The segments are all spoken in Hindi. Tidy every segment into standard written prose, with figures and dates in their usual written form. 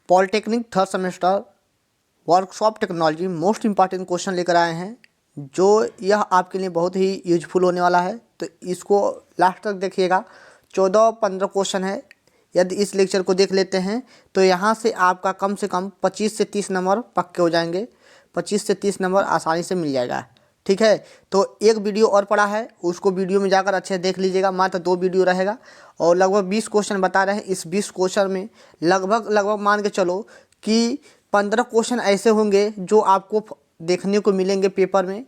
Polytechnic third semester workshop technology most important question लेकर आए हैं, जो यह आपके लिए बहुत ही यूजफुल होने वाला है। तो इसको लास्ट तक देखिएगा। 14-15 क्वेश्चन है। यदि इस लेक्चर को देख लेते हैं तो यहाँ से आपका कम से कम 25 से 30 नंबर पक्के हो जाएंगे। 25 से 30 नंबर आसानी से मिल जाएगा। ठीक है, तो एक वीडियो और पड़ा है, उसको वीडियो में जाकर अच्छे से देख लीजिएगा। मात्र 2 वीडियो रहेगा और लगभग 20 क्वेश्चन बता रहे हैं। इस 20 क्वेश्चन में लगभग मान के चलो कि 15 क्वेश्चन ऐसे होंगे जो आपको देखने को मिलेंगे पेपर में।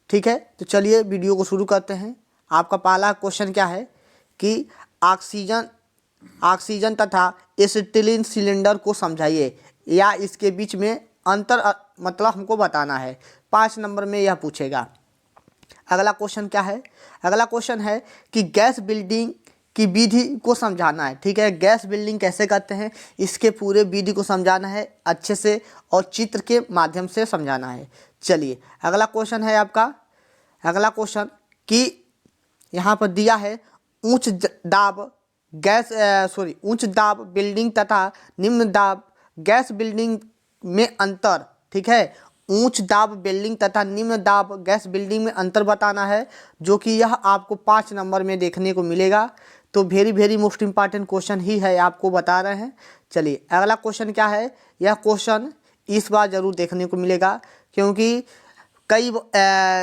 ठीक है, तो चलिए वीडियो को शुरू करते हैं। आपका पहला क्वेश्चन क्या है कि ऑक्सीजन तथा एसिटिलीन सिलेंडर को समझाइए या इसके बीच में अंतर मतलब हमको बताना है। 5 नंबर में यह पूछेगा। अगला क्वेश्चन क्या है? अगला क्वेश्चन है कि गैस बिल्डिंग की विधि को समझाना है। ठीक है, गैस बिल्डिंग कैसे करते हैं इसके पूरे विधि को समझाना है अच्छे से और चित्र के माध्यम से समझाना है। चलिए अगला क्वेश्चन है आपका। अगला क्वेश्चन कि यहाँ पर दिया है उच्च दाब बिल्डिंग तथा निम्न दाब गैस बिल्डिंग में अंतर। ठीक है, उच्च दाब बिल्डिंग तथा निम्न दाब गैस बिल्डिंग में अंतर बताना है, जो कि यह आपको 5 नंबर में देखने को मिलेगा। तो वेरी मोस्ट इम्पॉर्टेंट क्वेश्चन ही है, आपको बता रहे हैं। चलिए अगला क्वेश्चन क्या है? यह क्वेश्चन इस बार ज़रूर देखने को मिलेगा, क्योंकि कई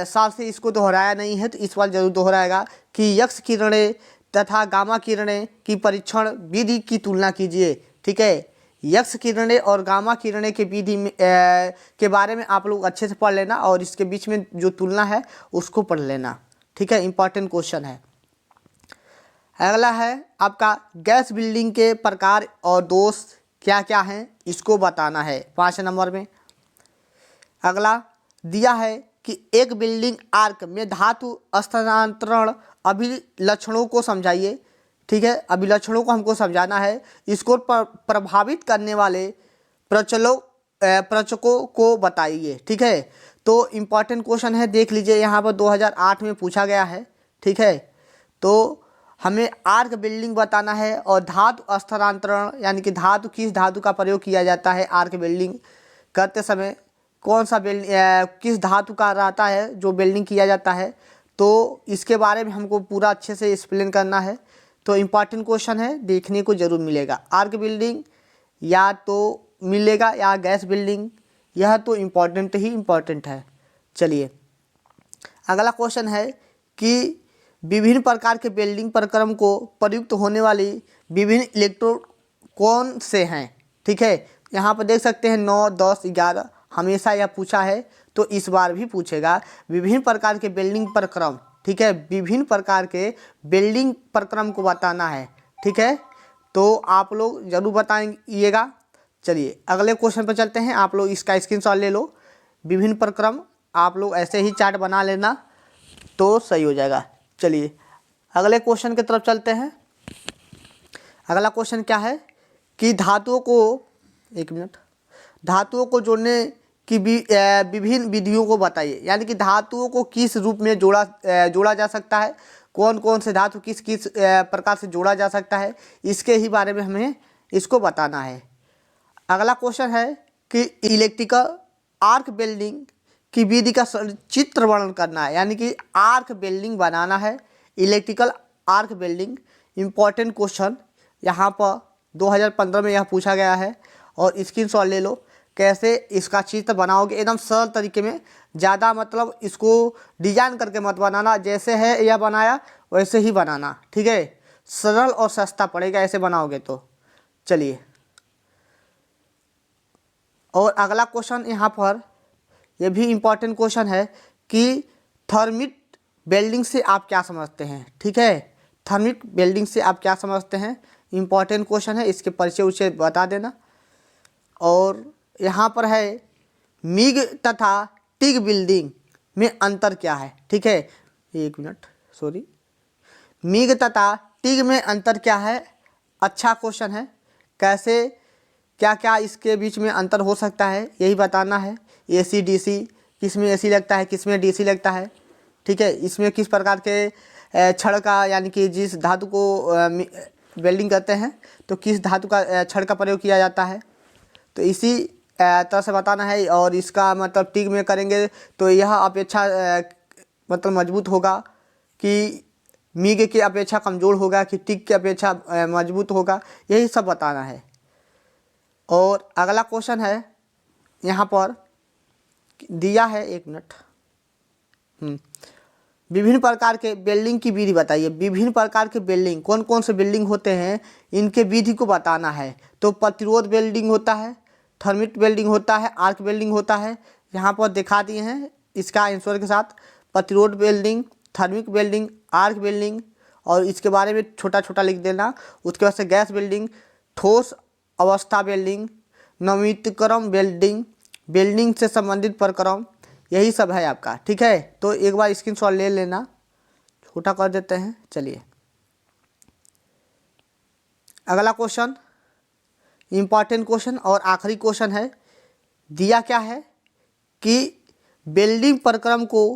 साल से इसको दोहराया नहीं है, तो इस बार जरूर दोहराएगा कि यक्स किरणें तथा गामा किरणें की परीक्षण विधि की तुलना कीजिए। ठीक है, यक्स किरणें और गामा किरणें के विधि में के बारे में आप लोग अच्छे से पढ़ लेना और इसके बीच में जो तुलना है उसको पढ़ लेना। ठीक है, इंपॉर्टेंट क्वेश्चन है। अगला है आपका गैस बिल्डिंग के प्रकार और दोष क्या क्या हैं, इसको बताना है 5 नंबर में। अगला दिया है कि एक बिल्डिंग आर्क में धातु स्थानांतरण अभिलक्षणों को समझाइए। ठीक है, अभिलक्षणों को हमको समझाना है। इसको प्रभावित करने वाले प्रचकों को बताइए। ठीक है, तो इम्पॉर्टेंट क्वेश्चन है, देख लीजिए। यहाँ पर 2008 में पूछा गया है। ठीक है, तो हमें आर्क बिल्डिंग बताना है और धातु स्थानांतरण यानी कि धातु किस धातु का प्रयोग किया जाता है आर्क बिल्डिंग करते समय, कौन सा किस धातु का रहता है जो बिल्डिंग किया जाता है, तो इसके बारे में हमको पूरा अच्छे से एक्सप्लेन करना है। तो इम्पॉर्टेंट क्वेश्चन है, देखने को ज़रूर मिलेगा। आर्क बिल्डिंग या तो मिलेगा या गैस बिल्डिंग, यह तो इम्पॉर्टेंट ही इम्पॉर्टेंट है। चलिए अगला क्वेश्चन है कि विभिन्न प्रकार के बिल्डिंग प्रक्रम को प्रयुक्त होने वाली विभिन्न इलेक्ट्रोड कौन से हैं। ठीक है, यहाँ पर देख सकते हैं 9, 10, 11 हमेशा यह पूछा है, तो इस बार भी पूछेगा। विभिन्न प्रकार के बिल्डिंग प्रक्रम, ठीक है, विभिन्न प्रकार के बिल्डिंग प्रक्रम को बताना है। ठीक है, तो आप लोग जरूर बताइएगा। चलिए अगले क्वेश्चन पर चलते हैं। आप लोग इसका स्क्रीनशॉट ले लो। विभिन्न प्रक्रम आप लोग ऐसे ही चार्ट बना लेना तो सही हो जाएगा। चलिए अगले क्वेश्चन की तरफ चलते हैं। अगला क्वेश्चन क्या है कि धातुओं को जोड़ने की विभिन्न विधियों को बताइए। यानी कि धातुओं को किस रूप में जोड़ा जा सकता है, कौन कौन से धातु किस किस प्रकार से जोड़ा जा सकता है, इसके ही बारे में हमें इसको बताना है। अगला क्वेश्चन है कि इलेक्ट्रिकल आर्क बिल्डिंग की विधि का चित्र वर्णन करना है। यानी कि आर्क बिल्डिंग बनाना है, electrical arc building. Important question यहाँ पर 2015 में यह पूछा गया है और स्क्रीनशॉट ले लो। कैसे इसका चित्र बनाओगे, एकदम सरल तरीके में, ज़्यादा मतलब इसको डिजाइन करके मत बनाना, जैसे है यह बनाया वैसे ही बनाना। ठीक है, सरल और सस्ता पड़ेगा ऐसे बनाओगे तो। चलिए और अगला क्वेश्चन यहाँ पर यह भी इम्पॉर्टेंट क्वेश्चन है कि थर्मिट बिल्डिंग से आप क्या समझते हैं। ठीक है, थर्मिट बिल्डिंग से आप क्या समझते हैं, इम्पॉर्टेंट क्वेश्चन है, इसके परिचय उसे बता देना। और यहाँ पर है मिग तथा टिग बिल्डिंग में अंतर क्या है। ठीक है, एक मिनट, सॉरी, मिग तथा टिग में अंतर क्या है, अच्छा क्वेश्चन है। कैसे क्या क्या इसके बीच में अंतर हो सकता है यही बताना है। AC DC, किस में AC लगता है, किस में DC लगता है। ठीक है, इसमें किस प्रकार के छड़ का, यानी कि जिस धातु को वेल्डिंग करते हैं तो किस धातु का छड़ का प्रयोग किया जाता है। तो इसी तरह से बताना है। और इसका मतलब टिक में करेंगे तो यह अपेक्षा मतलब मजबूत होगा कि मिग की अपेक्षा कमज़ोर होगा कि टिक की अपेक्षा मजबूत होगा, यही सब बताना है। और अगला क्वेश्चन है यहाँ पर दिया है, 1 मिनट। विभिन्न प्रकार के वेल्डिंग की विधि बताइए। विभिन्न प्रकार के वेल्डिंग कौन कौन से वेल्डिंग होते हैं, इनके विधि को बताना है। तो प्रतिरोध वेल्डिंग होता है, थर्मिट वेल्डिंग होता है, आर्क वेल्डिंग होता है। यहाँ पर दिखा दिए हैं इसका आंसर के साथ, प्रतिरोध welding, thermic welding, arc welding, और इसके बारे में छोटा छोटा लिख देना। उसके बाद से गैस वेल्डिंग, ठोस अवस्था वेल्डिंग, नवीनतम वेल्डिंग, वेल्डिंग से संबंधित प्रक्रम, यही सब है आपका। ठीक है, तो एक बार स्क्रीनशॉट ले लेना, छोटा कर देते हैं। चलिए अगला क्वेश्चन, इम्पॉर्टेंट क्वेश्चन और आखिरी क्वेश्चन है। दिया क्या है कि वेल्डिंग प्रक्रम को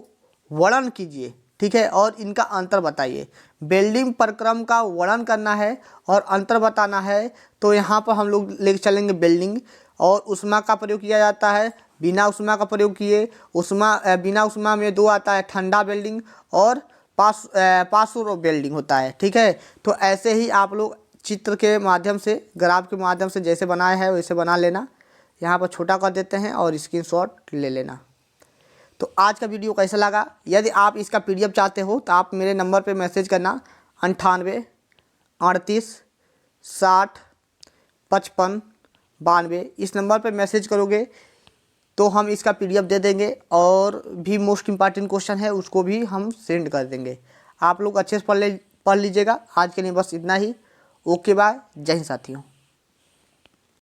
वर्णन कीजिए, ठीक है, और इनका अंतर बताइए। वेल्डिंग प्रक्रम का वर्णन करना है और अंतर बताना है। तो यहाँ पर हम लोग लेके चलेंगे वेल्डिंग, और उष्मा का प्रयोग किया जाता है, बिना उष्मा का प्रयोग किए। बिना उष्मा में 2 आता है, ठंडा वेल्डिंग और पार्श्व वेल्डिंग होता है। ठीक है, तो ऐसे ही आप लोग चित्र के माध्यम से, ग्राफ के माध्यम से जैसे बनाए हैं वैसे बना लेना। यहाँ पर छोटा कर देते हैं और स्क्रीनशॉट ले लेना। तो आज का वीडियो कैसा लगा? यदि आप इसका PDF चाहते हो तो आप मेरे नंबर पे मैसेज करना, 98 38 60 55 92। इस नंबर पे मैसेज करोगे तो हम इसका PDF दे देंगे, और भी मोस्ट इम्पॉर्टेंट क्वेश्चन है उसको भी हम सेंड कर देंगे। आप लोग अच्छे से पढ़ लीजिएगा। आज के लिए बस इतना ही। ओके बाय, जय हिंद साथियों।